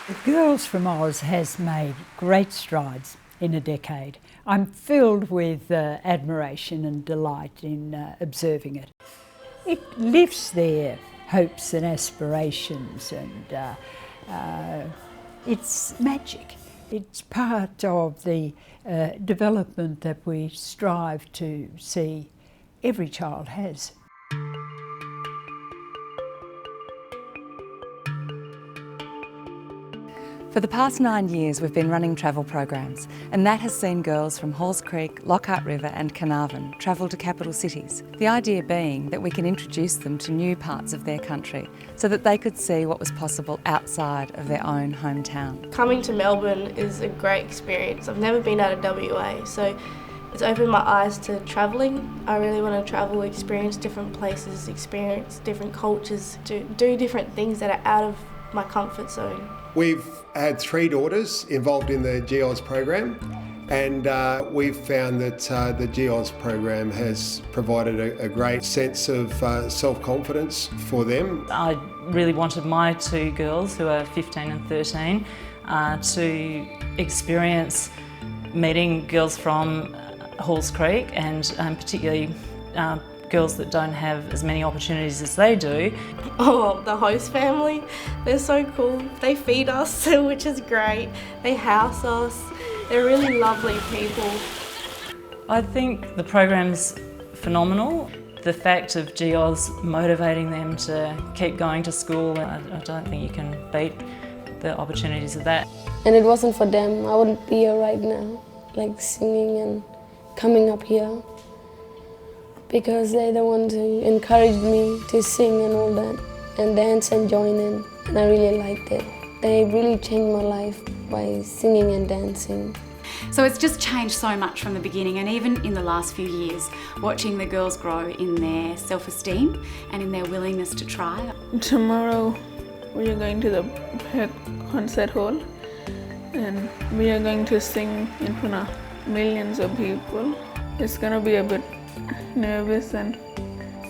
The Girls from Oz has made great strides in a decade. I'm filled with admiration and delight in observing it. It lifts their hopes and aspirations, and it's magic. It's part of the development that we strive to see every child has. For the past 9 years we've been running travel programs, and that has seen girls from Halls Creek, Lockhart River and Carnarvon travel to capital cities. The idea being that we can introduce them to new parts of their country so that they could see what was possible outside of their own hometown. Coming to Melbourne is a great experience. I've never been out of WA, so it's opened my eyes to travelling. I really want to travel, experience different places, experience different cultures, do different things that are out of my comfort zone. We've had 3 daughters involved in the GOS program, and we've found that the GOS program has provided a great sense of self-confidence for them. I really wanted my 2 girls, who are 15 and 13, to experience meeting girls from Halls Creek, and particularly girls that don't have as many opportunities as they do. Oh, the host family, they're so cool. They feed us, which is great. They house us. They're really lovely people. I think the program's phenomenal. The fact of GOS motivating them to keep going to school, I don't think you can beat the opportunities of that. And it wasn't for them, I wouldn't be here right now, like singing and coming up here. Because they're the ones who encouraged me to sing and all that, and dance and join in, and I really liked it. They really changed my life by singing and dancing. So it's just changed so much from the beginning, and even in the last few years, watching the girls grow in their self-esteem and in their willingness to try. Tomorrow we are going to the concert hall, and we are going to sing in front of millions of people. It's going to be a bit nervous, and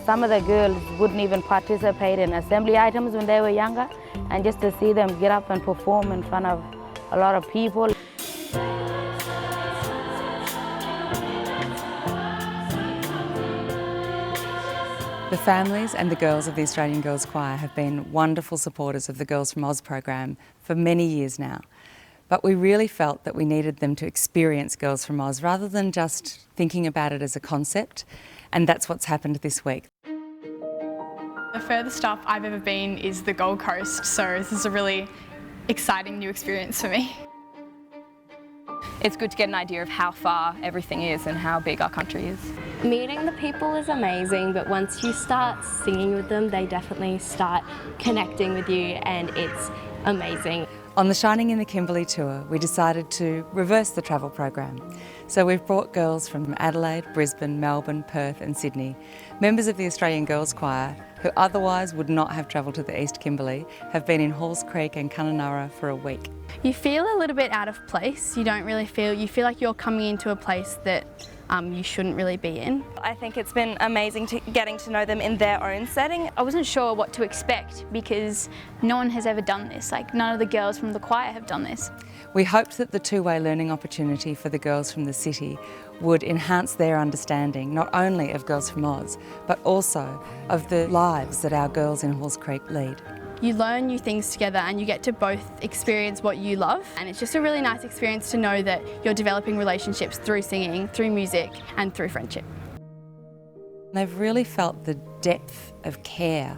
some of the girls wouldn't even participate in assembly items when they were younger, and just to see them get up and perform in front of a lot of people. The families and the girls of the Australian Girls Choir have been wonderful supporters of the Girls from Oz program for many years now. But we really felt that we needed them to experience Girls from Oz rather than just thinking about it as a concept, and that's what's happened this week. The furthest up I've ever been is the Gold Coast, so this is a really exciting new experience for me. It's good to get an idea of how far everything is and how big our country is. Meeting the people is amazing, but once you start singing with them, they definitely start connecting with you, and it's amazing. On the Shining in the Kimberley tour, we decided to reverse the travel program. So we've brought girls from Adelaide, Brisbane, Melbourne, Perth and Sydney. Members of the Australian Girls Choir, who otherwise would not have travelled to the East Kimberley, have been in Halls Creek and Kununurra for a week. You feel a little bit out of place. You feel like you're coming into a place that you shouldn't really be in. I think it's been amazing getting to know them in their own setting. I wasn't sure what to expect because no one has ever done this. Like, none of the girls from the choir have done this. We hoped that the two-way learning opportunity for the girls from the city would enhance their understanding not only of Girls from Oz, but also of the lives that our girls in Halls Creek lead. You learn new things together and you get to both experience what you love, and it's just a really nice experience to know that you're developing relationships through singing, through music and through friendship. They've really felt the depth of care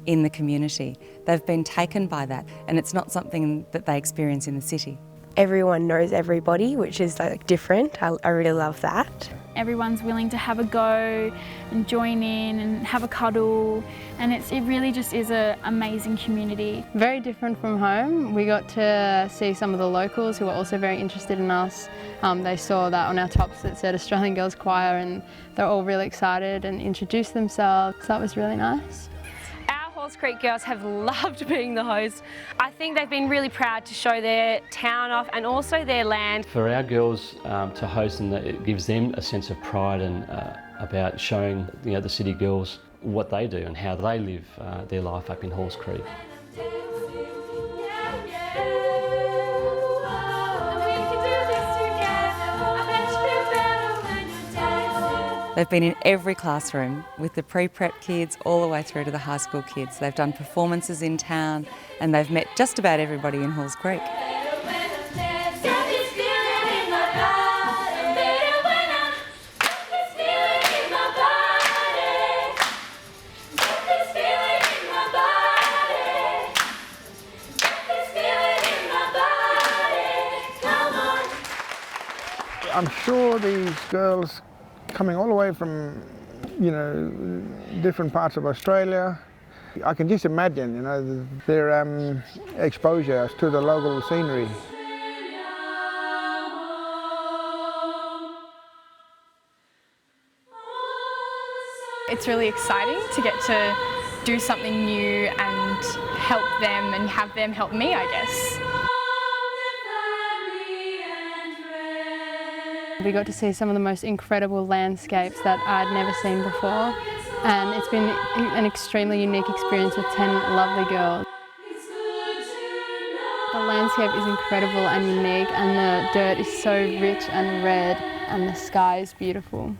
in the community. They've been taken by that, and it's not something that they experience in the city. Everyone knows everybody, which is like different. I really love that. Everyone's willing to have a go and join in and have a cuddle, and it really just is an amazing community. Very different from home. We got to see some of the locals who were also very interested in us. They saw that on our tops that said Australian Girls Choir, and they're all really excited and introduced themselves. So that was really nice. Halls Creek girls have loved being the host. I think they've been really proud to show their town off and also their land. For our girls to host, and it gives them a sense of pride and about showing the city girls what they do and how they live their life up in Halls Creek. They've been in every classroom with the pre-prep kids all the way through to the high school kids. They've done performances in town and they've met just about everybody in Halls Creek. I'm sure these girls coming all the way from, different parts of Australia, I can just imagine, their exposure to the local scenery. It's really exciting to get to do something new and help them and have them help me, I guess. We got to see some of the most incredible landscapes that I'd never seen before, and it's been an extremely unique experience with 10 lovely girls. The landscape is incredible and unique, and the dirt is so rich and red, and the sky is beautiful.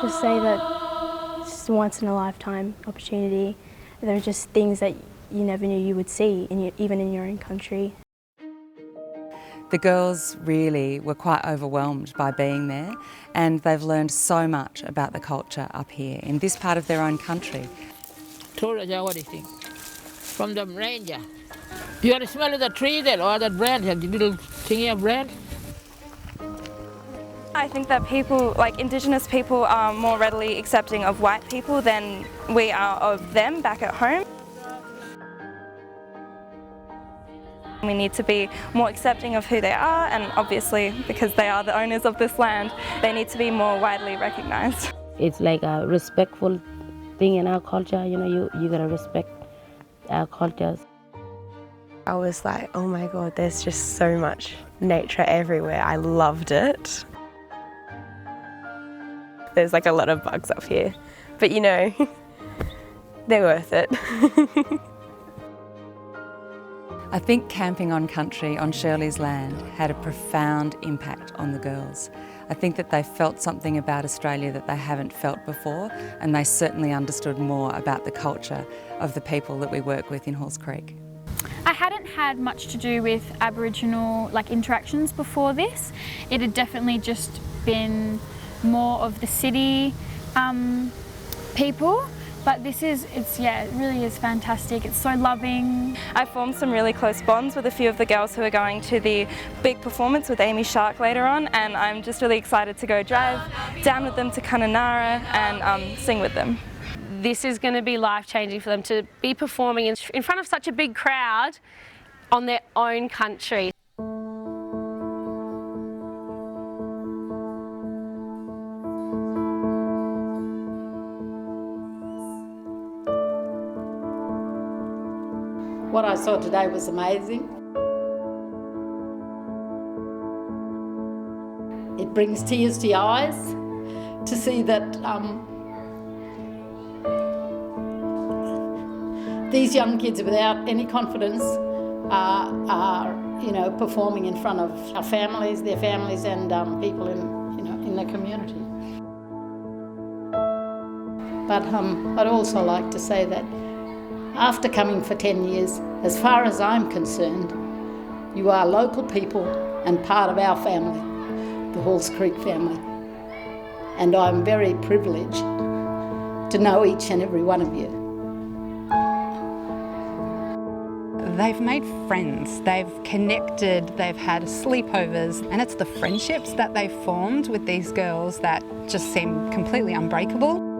Just say that it's just a once in a lifetime opportunity. There are just things that you never knew you would see, even in your own country. The girls really were quite overwhelmed by being there, and they've learned so much about the culture up here in this part of their own country. What do you think? From the ranger. You want to smell the tree there or that branch, the little thingy of branch? I think that people, like Indigenous people, are more readily accepting of white people than we are of them back at home. We need to be more accepting of who they are, and obviously because they are the owners of this land, they need to be more widely recognised. It's like a respectful thing in our culture, you gotta respect our cultures. I was like, oh my God, there's just so much nature everywhere. I loved it. There's like a lot of bugs up here, but they're worth it. I think camping on country on Shirley's land had a profound impact on the girls. I think that they felt something about Australia that they haven't felt before, and they certainly understood more about the culture of the people that we work with in Halls Creek. I hadn't had much to do with Aboriginal interactions before this. It had definitely just been more of the city people, but it really is fantastic. It's so loving. I formed some really close bonds with a few of the girls who are going to the big performance with Amy Shark later on, and I'm just really excited to go drive down with them to Kununurra and sing with them. This is going to be life-changing for them to be performing in front of such a big crowd on their own country. What I saw today was amazing. It brings tears to your eyes to see that these young kids without any confidence are performing in front of our families, their families, and people in the community. But I'd also like to say that after coming for 10 years, as far as I'm concerned, you are local people and part of our family, the Halls Creek family. And I'm very privileged to know each and every one of you. They've made friends, they've connected, they've had sleepovers, and it's the friendships that they've formed with these girls that just seem completely unbreakable.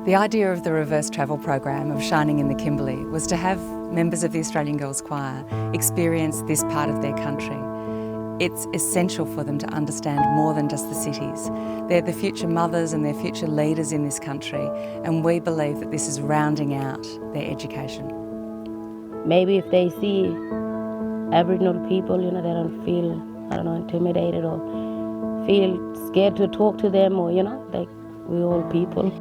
The idea of the reverse travel program of Shining in the Kimberley was to have members of the Australian Girls Choir experience this part of their country. it's essential for them to understand more than just the cities. They're the future mothers and they're future leaders in this country, and we believe that this is rounding out their education. Maybe if they see Aboriginal people, they don't feel, intimidated or feel scared to talk to them, or, like we're all people.